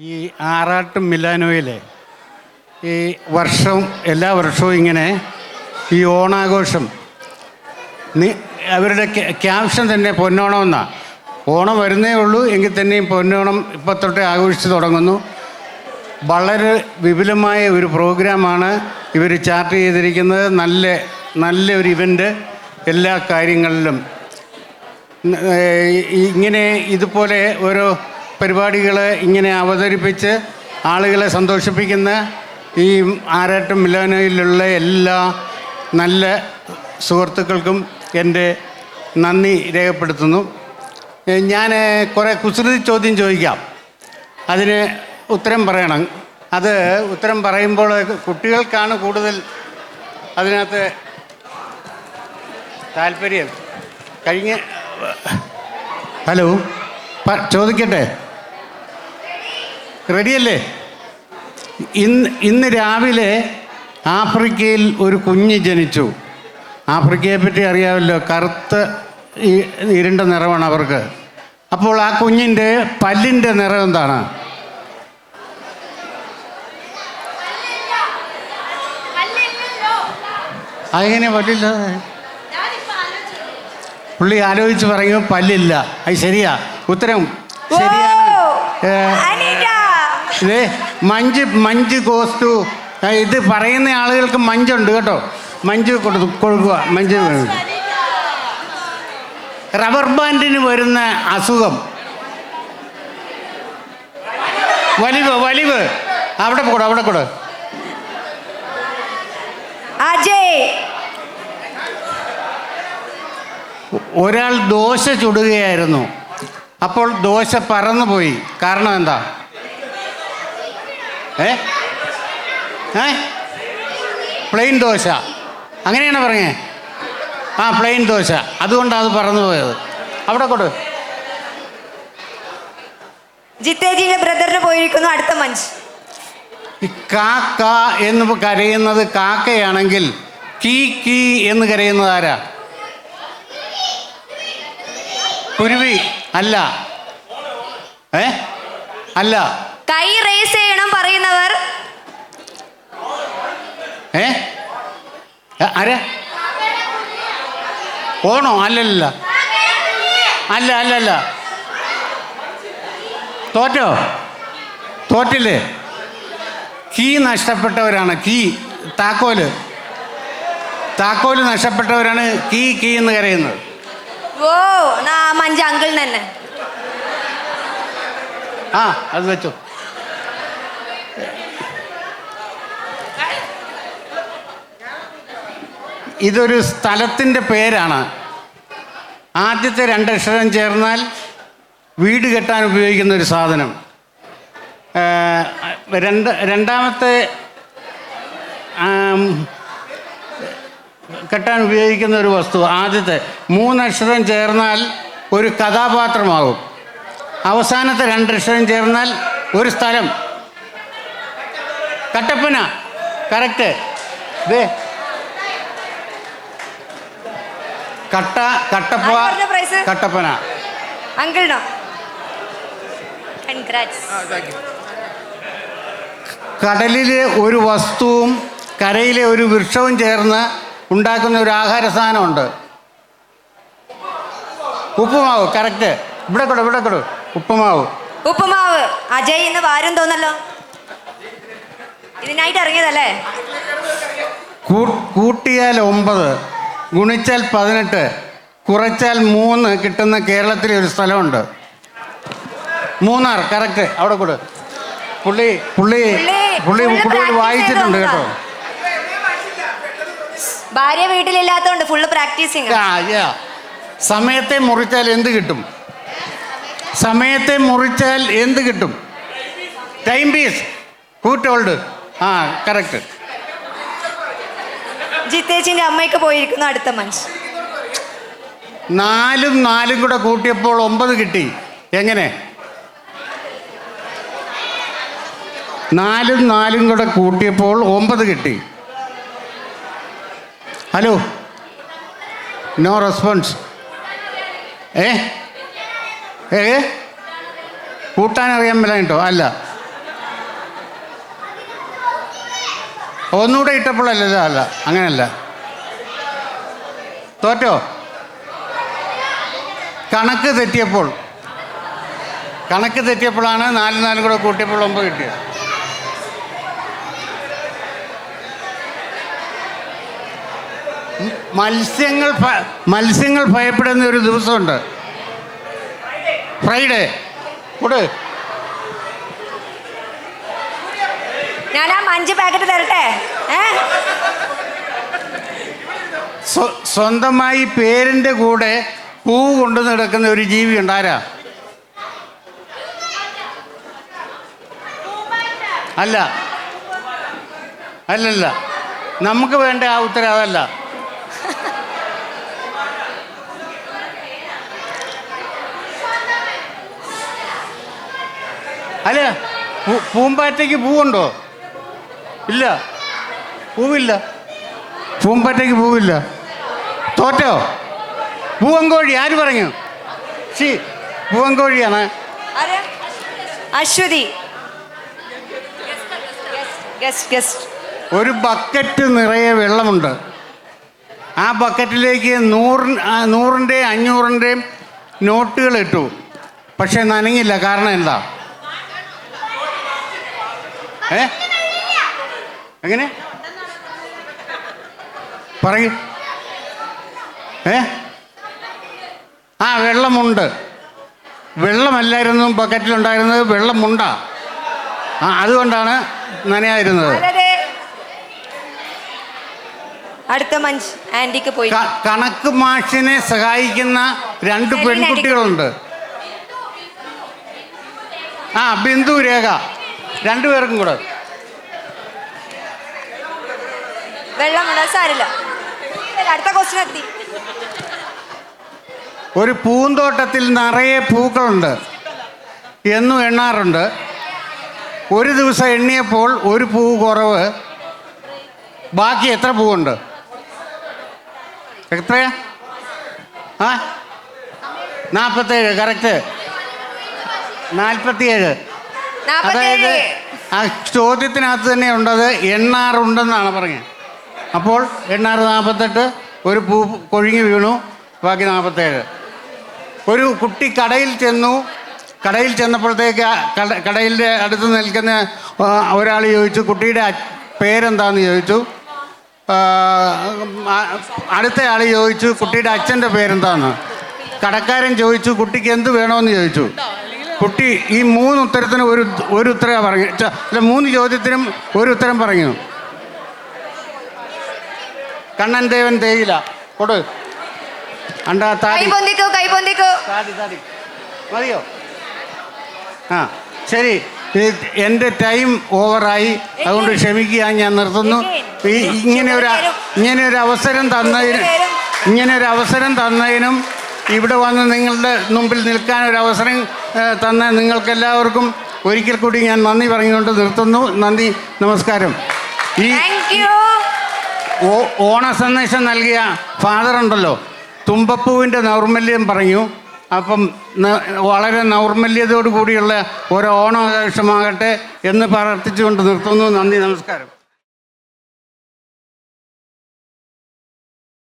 ഈ ആറാട്ടും മിലാനോയിലെ ഈ എല്ലാ വർഷവും ഇങ്ങനെ ഈ ഓണാഘോഷം അവരുടെ ക്യാപ്ഷൻ തന്നെ പൊന്നോണമെന്നാണ്. ഓണം വരുന്നേ ഉള്ളൂ എങ്കിൽ തന്നെയും പൊന്നോണം ഇപ്പം തൊട്ടേ ആഘോഷിച്ച് തുടങ്ങുന്നു. വളരെ വിപുലമായ ഒരു പ്രോഗ്രാമാണ് ഇവർ ചാർട്ട് ചെയ്തിരിക്കുന്നത്. നല്ല ഒരു ഇവൻ്റ് എല്ലാ കാര്യങ്ങളിലും. ഇങ്ങനെ ഇതുപോലെ ഓരോ പരിപാടികൾ ഇങ്ങനെ അവതരിപ്പിച്ച് ആളുകളെ സന്തോഷിപ്പിക്കുന്ന ഈ ആറാട്ടും മിലാനോയിലുള്ള എല്ലാ നല്ല സുഹൃത്തുക്കൾക്കും എൻ്റെ നന്ദി രേഖപ്പെടുത്തുന്നു. ഞാൻ കുറേ കുസൃതി ചോദ്യം ചോദിക്കാം, അതിന് ഉത്തരം പറയണം. അത് ഉത്തരം പറയുമ്പോൾ കുട്ടികൾക്കാണ് കൂടുതൽ അതിനകത്ത് താല്പര്യം. ഹലോ, ചോദിക്കട്ടെ? റെഡിയല്ലേ? ഇന്ന് രാവിലെ ആഫ്രിക്കയിൽ ഒരു കുഞ്ഞ് ജനിച്ചു. ആഫ്രിക്കയെ പറ്റി അറിയാമല്ലോ, കറുത്ത ഇരുണ്ട നിറമാണ് അവർക്ക്. അപ്പോൾ ആ കുഞ്ഞിൻ്റെ പല്ലിൻ്റെ നിറം എന്താണ്? അതെങ്ങനെ പല്ലില്ല? പുള്ളി ആലോചിച്ച് പറയും പല്ലില്ല. അത് ശരിയാ, ഉത്തരം ശരിയാണ്. മഞ്ച് കോസ്റ്റു. ഇത് പറയുന്ന ആളുകൾക്ക് മഞ്ചുണ്ട് കേട്ടോ, മഞ്ച് കൊടുക്കുക. മഞ്ച് റബ്ബർ ബാൻഡിന് വരുന്ന അസുഖം വലിവ്. അവിടെ കൂടെ ഒരാൾ ദോശ ചുടുകയായിരുന്നു. അപ്പോൾ ദോശ പറന്നുപോയി. കാരണം എന്താ? പ്ലെയിൻ ദോശ, അങ്ങനെയാണ് പറഞ്ഞേ. പ്ലെയിൻ ദോശ, അതുകൊണ്ടാണ് അത് പറന്നു പോയത്. അവിടെ കൊടു. ജിത്തേജിയുടെ ബ്രദറിന് പോയിരിക്കുന്നു അടുത്ത മഞ്ച്. കാക്ക എന്ന് കരയുന്നത് കാക്കയാണെങ്കിൽ കീ കീ എന്ന് കരയുന്നത് ആരാ? കുരുവി അല്ല. അല്ല. കൈ റേസ് ചെയ്യണം പറയുന്നവർ. ആരാ? ഓണോ? അല്ലല്ല. അല്ല. തോറ്റില്ലേ? കീ നഷ്ടപ്പെട്ടവരാണ്. താക്കോല് നഷ്ടപ്പെട്ടവരാണ് കീ എന്ന് കരയുന്നത്. മഞ്ച് അങ്കിൾ തന്നെ. അത് വെച്ചോ. ഇതൊരു സ്ഥലത്തിൻ്റെ പേരാണ്. ആദ്യത്തെ 2 അക്ഷരം ചേർന്നാൽ വീട് കെട്ടാൻ ഉപയോഗിക്കുന്ന ഒരു സാധനം. രണ്ടാമത്തെ കെട്ടാൻ ഉപയോഗിക്കുന്ന ഒരു വസ്തു. ആദ്യത്തെ 3 അക്ഷരം ചേർന്നാൽ ഒരു കഥാപാത്രമാകും. അവസാനത്തെ 2 അക്ഷരം ചേർന്നാൽ ഒരു സ്ഥലം. കട്ടപ്പന. കറക്റ്റ്. കട്ടപ്പന. അങ്കിളിനോ? കടലിലെ ഒരു വസ്തുവും കരയിലെ ഒരു വൃക്ഷവും ചേർന്ന് ഉണ്ടാക്കുന്ന ഒരു ആഹാര സാധനമുണ്ട്. ഉപ്പുമാവ്. കറക്റ്റ്. ഇവിടെ കൊടു. ഉപ്പുമാവ്. അജയ് ഇന്ന് വാരും തോന്നല്ലോ, ഇതിനായിട്ട് ഇറങ്ങിയതല്ലേ? കൂട്ടിയാൽ 9, ഗുണിച്ചാൽ 18, കുറച്ചാൽ 3 കിട്ടുന്ന കേരളത്തിലെ ഒരു സ്ഥലമുണ്ട്. മൂന്നാർ. കറക്റ്റ്. അവിടെ കൂടെ. പുള്ളി കൂടുതൽ വായിച്ചിട്ടുണ്ട് കേട്ടോ. ഭാര്യ വീട്ടിലില്ലാത്തതുകൊണ്ട് ഫുള്ള് പ്രാക്ടീസിങ്. സമയത്തെ മുറിച്ചാൽ എന്ത് കിട്ടും? Time piece. കൂട്ടോൾഡ്. കറക്റ്റ്. ജിത്തേച്ചിന്റെ അമ്മയ്ക്ക് പോയിരിക്കുന്നു അടുത്ത മഞ്ച്. 4 കൂടെ കൂട്ടിയപ്പോൾ 9 കിട്ടി. എങ്ങനെ? 4 കൂടെ കൂട്ടിയപ്പോൾ 9 കിട്ടി. Hello, no response. കൂട്ടാൻ അറിയാൻ മേലായിട്ടോ? അല്ല. ഒന്നുകൂടെ ഇട്ടപ്പോഴല്ല അല്ല അങ്ങനെയല്ല. തോറ്റോ? കണക്ക് തെറ്റിയപ്പോഴാണ് 4 കൂടെ കൂട്ടിയപ്പോൾ 9 കിട്ടിയത്. മത്സ്യങ്ങൾ ഭയപ്പെടുന്ന ഒരു ദിവസമുണ്ട്, ഫ്രൈഡേ. കൂടെ ഞാൻ ആ 5 പാക്കറ്റ് തരട്ടെ. സ്വന്തമായി പേരിൻ്റെ കൂടെ പൂ കൊണ്ടു നടക്കുന്ന ഒരു ജീവി ഉണ്ടാരാ? അല്ലല്ല, നമുക്ക് വേണ്ട ആ ഉത്തരം അതല്ല. അല്ല, പൂമ്പാറ്റയ്ക്ക് പൂവുണ്ടോ? ഇല്ല, പൂവില്ല. പൂമ്പാറ്റയ്ക്ക് പൂവില്ല. തോറ്റോ? പൂവങ്കോഴി. ആര് പറഞ്ഞു? പൂവങ്കോഴിയാണ്. അശ്വതി. ഒരു ബക്കറ്റ് നിറയെ വെള്ളമുണ്ട്. ആ ബക്കറ്റിലേക്ക് 100-ൻ്റെയും 500-ൻ്റെയും നോട്ടുകൾ ഇട്ടു. പക്ഷെ നനങ്ങില്ല. കാരണം എന്താ? എങ്ങനെ പറയൂ? വെള്ളമുണ്ട്. വെള്ളമല്ലായിരുന്നു ബക്കറ്റിലുണ്ടായിരുന്നത്, വെള്ളമുണ്ടാ. അതുകൊണ്ടാണ് നനയായിരുന്നത്. അടുത്ത മഞ്ച് ആൻറ്റിക്ക് പോയി. കണക്ക് മാഷിനെ സഹായിക്കുന്ന 2 പെൺകുട്ടികളുണ്ട്. ബിന്ദു, രേഖ, 2 പേർക്കും കൂടെ വെള്ളമുണ്ട്. സാരില്ല, അടുത്ത ക്വസ്റ്റ്യൻ എത്തി. ഒരു പൂന്തോട്ടത്തിൽ നിറയെ പൂക്കളുണ്ട് എന്നും എണ്ണാറുണ്ട്. ഒരു ദിവസം എണ്ണിയപ്പോൾ ഒരു പൂവ് കുറവ്. ബാക്കി എത്ര പൂവുണ്ട്? എത്രയാ? 47. കറക്റ്റ്, 47. അതായത് ആ ചോദ്യത്തിനകത്ത് തന്നെ ഉണ്ടത് എണ്ണാറുണ്ടെന്നാണ് പറഞ്ഞത്. അപ്പോൾ 48, ഒരു പൂ കൊഴിഞ്ഞു വീണു, ബാക്കി 47. ഒരു കുട്ടി കടയിൽ ചെന്നപ്പോഴത്തേക്ക് കടയിൻ്റെ അടുത്ത് നിൽക്കുന്ന ഒരാൾ ചോദിച്ചു, കുട്ടിയുടെ പേരെന്താണെന്ന് ചോദിച്ചു. അടുത്തയാൾ ചോദിച്ചു, കുട്ടിയുടെ അച്ഛൻ്റെ പേരെന്താന്ന്. കടക്കാരൻ ചോദിച്ചു, കുട്ടിക്ക് എന്ത് വേണമെന്ന് ചോദിച്ചു. കുട്ടി ഈ 3 ഉത്തരത്തിന് ഒരു ഉത്തരം പറഞ്ഞു. അല്ല, 3 ചോദ്യത്തിനും ഒരു ഉത്തരം പറഞ്ഞു. കണ്ണൻ ദേവൻ തേയില കൊടു. മതിയോ? ശരി, എൻ്റെ ടൈം ഓവറായി, അതുകൊണ്ട് ക്ഷമിക്കുക, ഞാൻ നിർത്തുന്നു. ഇങ്ങനെ ഒരു അവസരം തന്നതിനും ഇവിടെ വന്ന് നിങ്ങളുടെ മുമ്പിൽ നിൽക്കാൻ ഒരു അവസരം തന്ന നിങ്ങൾക്കെല്ലാവർക്കും ഒരിക്കൽ കൂടി ഞാൻ നന്ദി പറഞ്ഞുകൊണ്ട് നിർത്തുന്നു. നന്ദി, നമസ്കാരം. ഈ ഓണ സന്ദേശം നൽകിയ ഫാദർ ഉണ്ടല്ലോ, തുമ്പപ്പൂവിൻ്റെ നൈർമല്യം പറഞ്ഞു. അപ്പം വളരെ നൈർമല്യത്തോടു കൂടിയുള്ള ഒരു ഓണാഘോഷമാകട്ടെ എന്ന് പ്രാർത്ഥിച്ചുകൊണ്ട് നിർത്തുന്നു. നന്ദി, നമസ്കാരം.